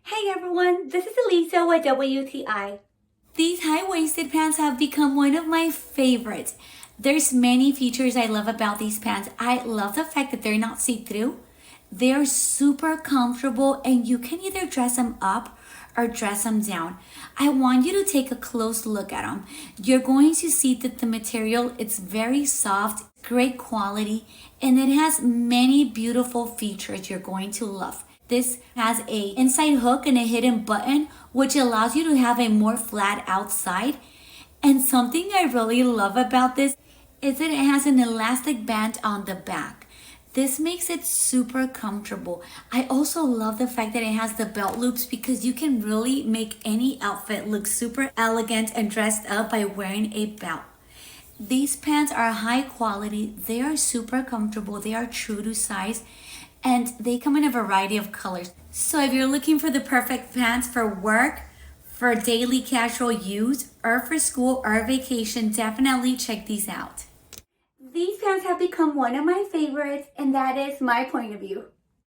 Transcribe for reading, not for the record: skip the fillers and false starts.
Hey everyone, this is Elisa with WTI. These high-waisted pants have become one of my favorites. There's many features I love about these pants. I love the fact that they're not see-through. They're super comfortable and you can either dress them up or dress them down. I want you to take a close look at them. You're going to see that the material, it's very soft, great quality, and it has many beautiful features you're going to love. This has a inside hook and a hidden button, which allows you to have a more flat outside. And something I really love about this is that it has an elastic band on the back. This makes it super comfortable. I also love the fact that it has the belt loops because you can really make any outfit look super elegant and dressed up by wearing a belt. These pants are high quality, they are super comfortable, they are true to size, and they come in a variety of colors. So if you're looking for the perfect pants for work, for daily casual use, or for school or vacation, definitely check these out. These pants have become one of my favorites, and that is my point of view.